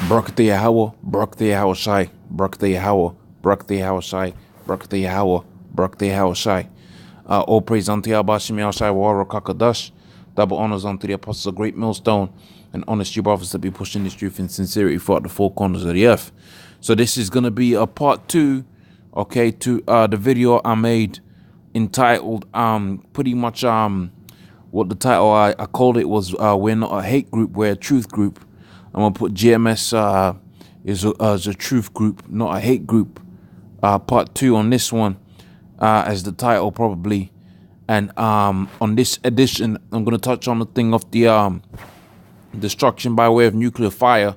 Barakatah Yahweh, Barakatah Yahweh Shai, Barakatah Yahweh, Barakatah Yahweh Shai, Barakatah Yahweh, Barakatah Yahweh Shai. All praise unto Yahweh Shem Shai, Wara Kakadash. Double honors unto the apostles of GreatMillStone and honest you brothers that be pushing this truth in sincerity throughout the four corners of the earth. So this is going to be a part 2, okay, to the video I made entitled pretty much what the title I called it was we're not a hate group, we're a truth group. I'm gonna put GMS is a truth group, not a hate group. Part 2 on this one as the title probably. And on this edition, I'm gonna touch on the thing of the destruction by way of nuclear fire,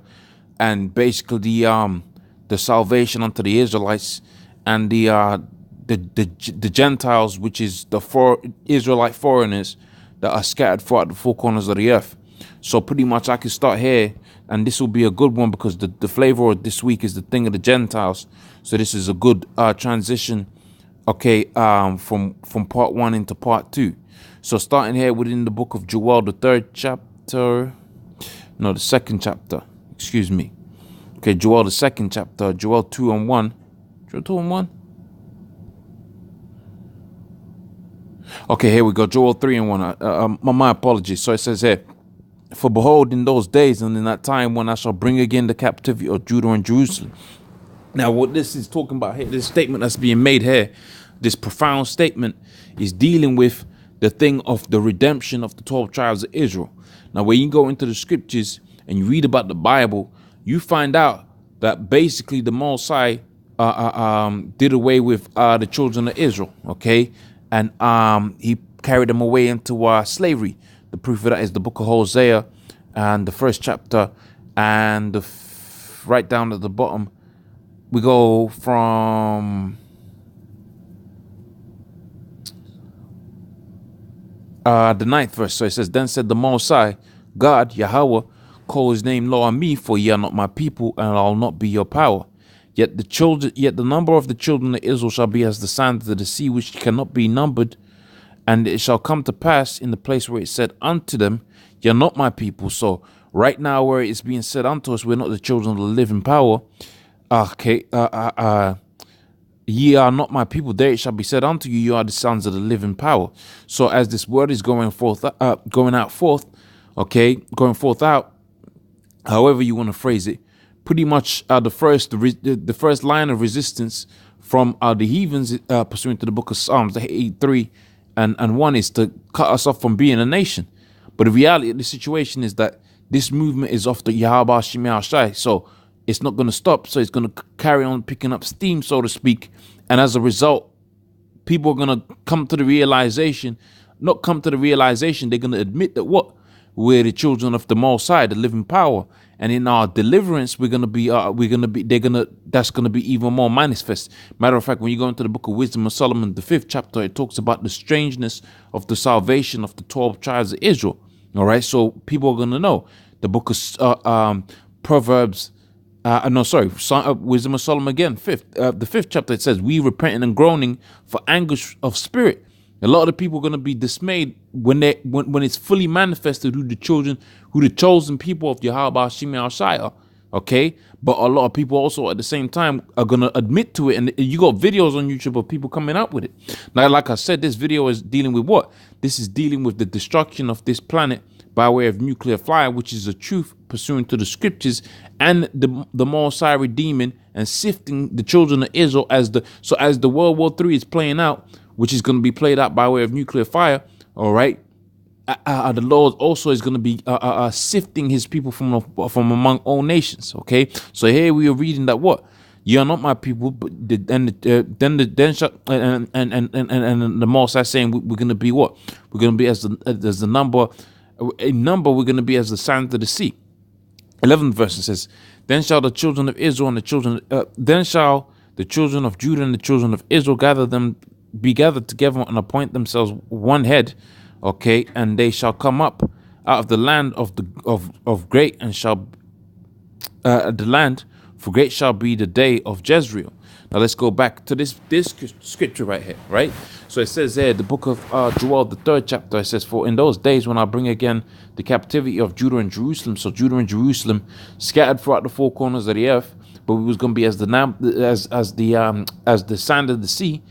and basically the salvation unto the Israelites and the Gentiles, which is the Israelite foreigners that are scattered throughout the four corners of the earth. So pretty much I can start here, and this will be a good one because the flavor of this week is the thing of the Gentiles. So this is a good transition, okay, from part 1 into part 2. So starting here within the book of Joel, the 3rd chapter, no, the 2nd chapter, excuse me. Okay, Joel, the 2nd chapter, Joel 2 and 1. Joel 2 and 1? Okay, here we go, Joel 3 and 1. My apologies. So it says here, for behold, in those days and in that time when I shall bring again the captivity of Judah and Jerusalem. Now, what this is talking about here, this statement that's being made here, this profound statement is dealing with the thing of the redemption of the 12 tribes of Israel. Now, when you go into the scriptures and you read about the Bible, you find out that basically the Most High did away with the children of Israel, okay? And he carried them away into slavery. The proof of that is the book of Hosea and the 1st chapter, and right down at the bottom, we go from the 9th verse. So it says, then said the Most High, God, Yahweh, call his name Lo on me, for ye are not my people, and I'll not be your power. Yet the number of the children of Israel shall be as the sand of the sea, which cannot be numbered. And it shall come to pass in the place where it said unto them, you're not my people. So right now where it's being said unto us, we're not the children of the living power. Okay, ye are not my people. There it shall be said unto you, you are the sons of the living power. So as this word is going forth, going forth out, however you want to phrase it, pretty much the first line of resistance from the heathens, pursuant to the book of Psalms, the 83 and 1, is to cut us off from being a nation. But the reality of the situation is that this movement is off the Yahweh Shem Shai, so it's not going to stop. So it's going to carry on picking up steam, so to speak. And as a result, people are going to come to the realization, they're going to admit that we're the children of the Most High, the living power. And in our deliverance, that's going to be even more manifest. Matter of fact, when you go into the book of Wisdom of Solomon, the 5th chapter, it talks about the strangeness of the salvation of the 12 tribes of Israel. All right, so people are going to know. The book of Proverbs, Wisdom of Solomon again, the 5th chapter, it says, we repenting and groaning for anguish of spirit. A lot of the people are going to be dismayed when it's fully manifested who the chosen people of Yahweh Shem Shai are, okay? But a lot of people also at the same time are going to admit to it, and you got videos on YouTube of people coming out with it. Now, like I said, this video is dealing with what? This is dealing with the destruction of this planet by way of nuclear fire, which is a truth pursuant to the scriptures, and the Most High redeeming and sifting the children of Israel as the World War III is playing out, which is going to be played out by way of nuclear fire, all right? The Lord also is going to be sifting his people from among all nations, okay? So here we are reading that what? You are not my people, but then the Most High saying we're going to be what? We're going to be as the number, we're going to be as the sand of the sea. 11th verse says, then shall the children of Israel and then shall the children of Judah and the children of Israel be gathered together and appoint themselves one head, okay, and they shall come up out of the land of great, and shall the land, for great shall be the day of Jezreel. Now let's go back to this scripture right here, right? So it says there, the book of Joel, the 3rd chapter, it says, for in those days when I bring again the captivity of Judah and Jerusalem, so Judah and Jerusalem scattered throughout the four corners of the earth, but we was going to be as the sand of the sea,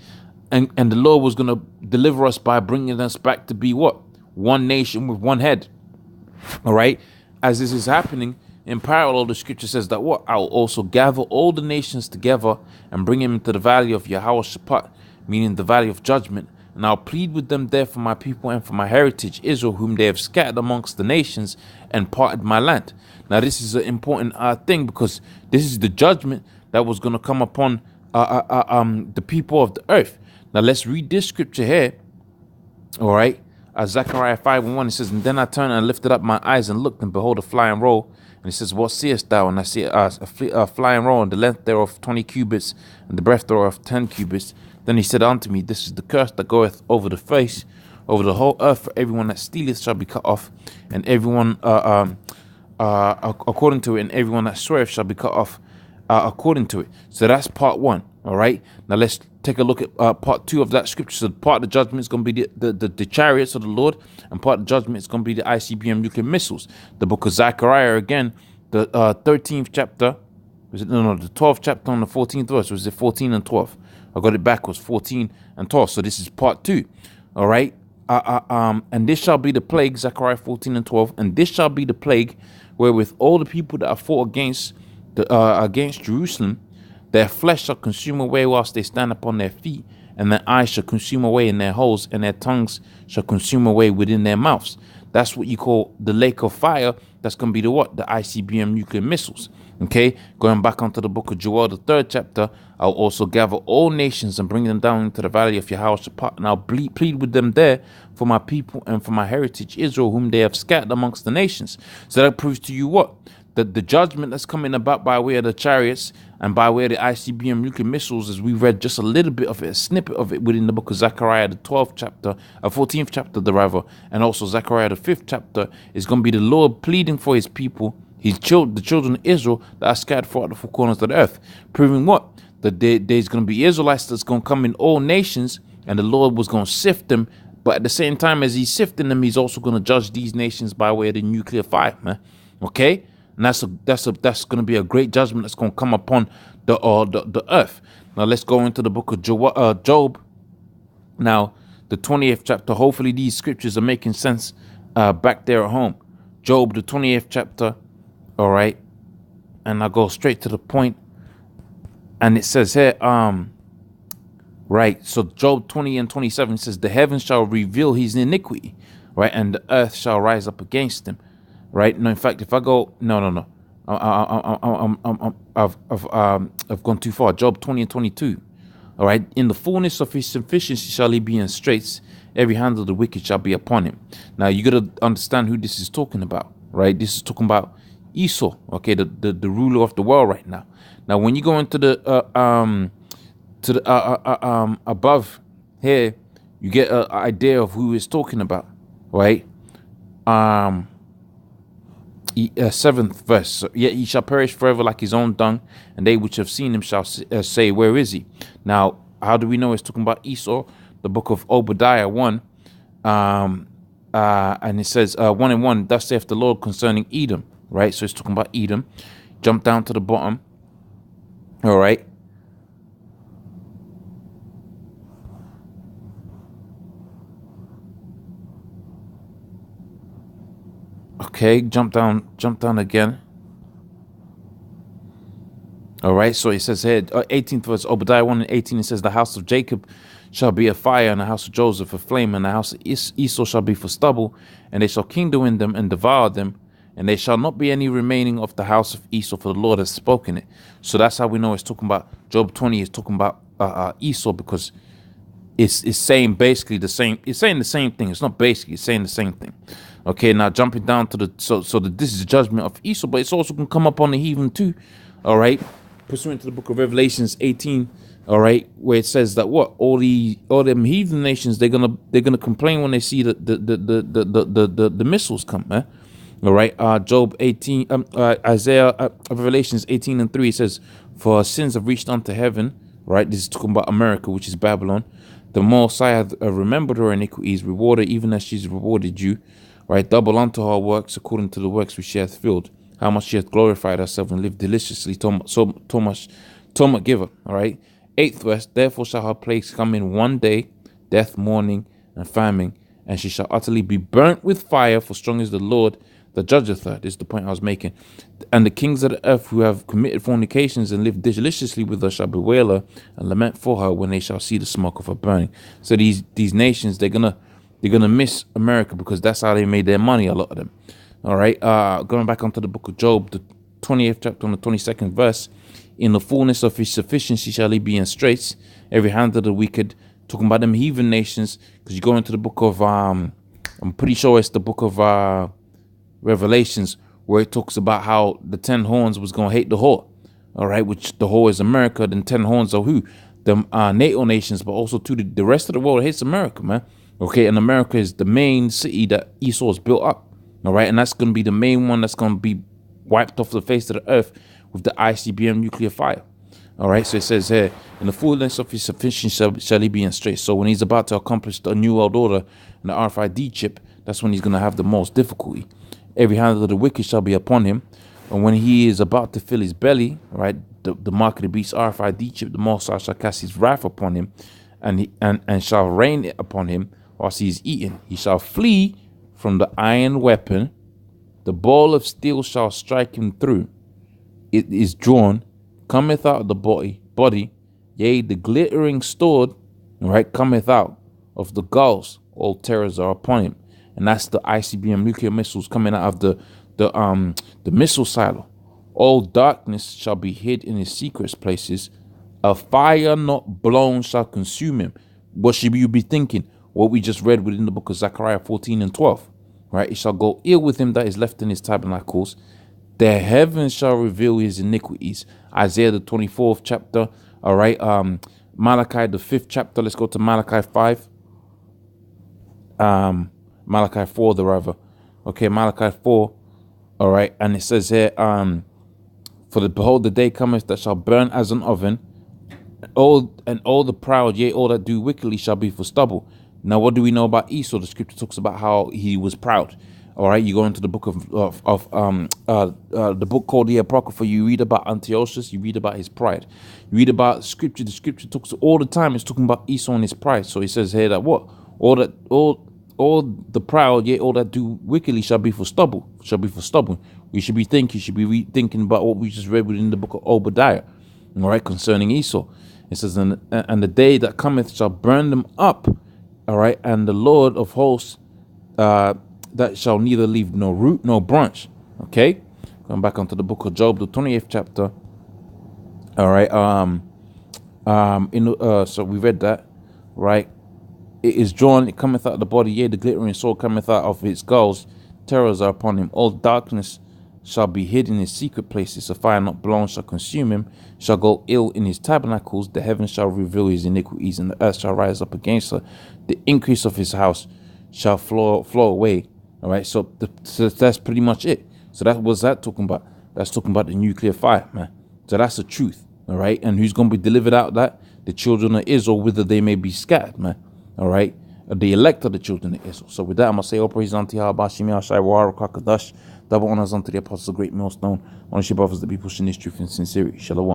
and the Lord was going to deliver us by bringing us back to be what? One nation with one head. All right. As this is happening, in parallel, the scripture says that what? I will also gather all the nations together and bring them into the valley of Yahweh, meaning the valley of judgment. And I'll plead with them there for my people and for my heritage, Israel, whom they have scattered amongst the nations and parted my land. Now, this is an important thing, because this is the judgment that was going to come upon the people of the earth. Now, let's read this scripture here. All right. Zechariah 5:1, it says, and then I turned and lifted up my eyes and looked, and behold, a flying roll. And it says, what seest thou? And I see a flying roll, and the length thereof 20 cubits, and the breadth thereof 10 cubits. Then he said unto me, this is the curse that goeth over the face, over the whole earth, for everyone that stealeth shall be cut off, and everyone according to it, and everyone that sweareth shall be cut off according to it. So that's part 1. All right. Now let's take a look at part 2 of that scripture. So part of the judgment is going to be the chariots of the Lord, and part of the judgment is going to be the ICBM nuclear missiles. The book of Zechariah again, the 13th chapter. Was it the 12th chapter on the 14th verse? Was it 14 and 12? I got it backwards, 14 and 12. So this is part 2. All right. And this shall be the plague, Zechariah 14 and 12. And this shall be the plague wherewith all the people that are fought against Jerusalem, their flesh shall consume away whilst they stand upon their feet, and their eyes shall consume away in their holes, and their tongues shall consume away within their mouths. That's what you call the lake of fire. That's going to be the what? The ICBM nuclear missiles. Okay, going back onto the book of Joel, the 3rd chapter, I'll also gather all nations and bring them down into the valley of Yahweh, and I'll plead with them there for my people and for my heritage Israel, whom they have scattered amongst the nations. So that proves to you what? That the judgment that's coming about by way of the chariots and by way of the ICBM nuclear missiles, as we read just a little bit of it, a snippet of it within the book of Zechariah, the 12th chapter, 14th chapter, and also Zechariah, the 5th chapter, is going to be the Lord pleading for his people, the children of Israel that are scattered throughout the four corners of the earth, proving what? That there's going to be Israelites that's going to come in all nations, and the Lord was going to sift them. But at the same time as he's sifting them, he's also going to judge these nations by way of the nuclear fire, man. Okay? And that's going to be a great judgment that's going to come upon the earth. Now let's go into the book of Job. Now, the 20th chapter. Hopefully these scriptures are making sense back there at home. Job, the 20th chapter. All right. And I'll go straight to the point. And it says here, right. So Job 20 and 27 says, the heavens shall reveal his iniquity, right? And the earth shall rise up against him. Right. No, in fact, if I go, no. I've gone too far. Job 20 and 22. All right. In the fullness of his sufficiency shall he be in straits. Every hand of the wicked shall be upon him. Now you got to understand who this is talking about. Right. This is talking about Esau. Okay. The ruler of the world right now. Now, when you go into the above here, you get an idea of who he's talking about. Right. 7th verse. So, yet he shall perish forever like his own dung, and they which have seen him shall say, where is he? Now, how do we know it's talking about Esau? The book of Obadiah 1, and it says 1 and 1, thus saith the Lord concerning Edom, right? So it's talking about Edom. Jump down to the bottom. All right. Okay, jump down again. All right, so it says here, 18th verse, Obadiah 1 and 18, it says, the house of Jacob shall be a fire, and the house of Joseph a flame, and the house of Esau shall be for stubble, and they shall kindle in them and devour them, and there shall not be any remaining of the house of Esau, for the Lord has spoken it. So that's how we know it's talking about, Job 20 is talking about Esau, because it's saying basically the same, it's saying the same thing. It's not basically, it's saying the same thing. Okay, now jumping down to this is the judgment of Esau, but it's also going to come up on the heathen too. All right, pursuant to the book of Revelations 18. All right, where it says that what all them heathen nations they're gonna complain when they see the missiles come, man. All right, Job 18, Isaiah, Revelations 18 and 3 says, for sins have reached unto heaven, right? This is talking about America, which is Babylon. The Most High hath remembered her iniquities, reward her even as she's rewarded you, right? Double unto her works according to the works which she hath filled. How much she hath glorified herself and lived deliciously. Thomas give her, all right? 8th verse, therefore shall her plagues come in one day, death, mourning, and famine, and she shall utterly be burnt with fire, for strong is the Lord that judgeth her. This is the point I was making. And the kings of the earth who have committed fornications and lived deliciously with her shall bewail her and lament for her when they shall see the smoke of her burning. So these nations, they're gonna miss America, because that's how they made their money, a lot of them. All right, going back onto the book of Job, the 20th chapter on the 22nd verse. In the fullness of his sufficiency shall he be in straits. Every hand of the wicked, talking about them heathen nations, because you go into the book of I'm pretty sure it's the book of Revelations, where it talks about how the 10 horns was gonna hate the whore, all right, which the whore is America. Then 10 horns are who? The NATO nations, but also to the rest of the world hates America, man. Okay, and America is the main city that Esau has built up, all right, and that's gonna be the main one that's gonna be wiped off the face of the earth with the ICBM nuclear fire. All right, so it says here, in the fullness of his sufficiency shall he be in straits. So when he's about to accomplish the new world order and the RFID chip, that's when he's going to have the most difficulty. Every hand of the wicked shall be upon him. And when he is about to fill his belly, right, the mark of the beast, RFID chip, the Most High shall cast his wrath upon him, and shall rain it upon him whilst he is eaten. He shall flee from the iron weapon. The ball of steel shall strike him through. It is drawn, cometh out of the body, yea, the glittering sword, right, cometh out of the gulls. All terrors are upon him, and that's the ICBM nuclear missiles coming out of the missile silo. All darkness shall be hid in his secret places. A fire not blown shall consume him. What should you be thinking? What we just read within the book of Zechariah 14 and 12, right? It shall go ill with him that is left in his tabernacles. The heavens shall reveal his iniquities. Isaiah the 24th chapter. All right. Malachi the 5th chapter. Let's go to Malachi 5. Malachi 4, the rather. Okay, Malachi 4. All right. And it says here, behold, the day cometh that shall burn as an oven. All the proud, yea, all that do wickedly shall be for stubble. Now, what do we know about Esau? The scripture talks about how he was proud. All right, you go into the book the book called the Apocrypha. You read about Antiochus. You read about his pride. You read about scripture. The scripture talks all the time. It's talking about Esau and his pride. So he says here that what all the proud, yet all that do wickedly shall be for stubble. We should be thinking. Should be thinking about what we just read within the book of Obadiah. All right, concerning Esau, it says, and the day that cometh shall burn them up. All right, and the Lord of hosts. That shall neither leave no root nor branch. Okay, going back onto the book of Job, the 20th chapter. All right, so we read that, right? It is drawn, it cometh out of the body, yea, the glittering sword cometh out of its gulls. Terrors are upon him. All darkness shall be hid in his secret places. A fire not blown shall consume him. Shall go ill in his tabernacles. The heavens shall reveal his iniquities, and the earth shall rise up against her. The increase of his house shall flow away. All right, so that's pretty much it. So that was that talking about. That's talking about the nuclear fire, man. So that's the truth. All right, and who's going to be delivered out of that? The children of Israel, whether they may be scattered, man. All right, the elect of the children of Israel. So with that, I'm going to say all praise unto Yahweh, Shemi Ashai, Wa'ara, Kakadash. Double honors unto the apostles of Great Millstone. Honor your brothers that be pushing this truth in sincerity. Shalom.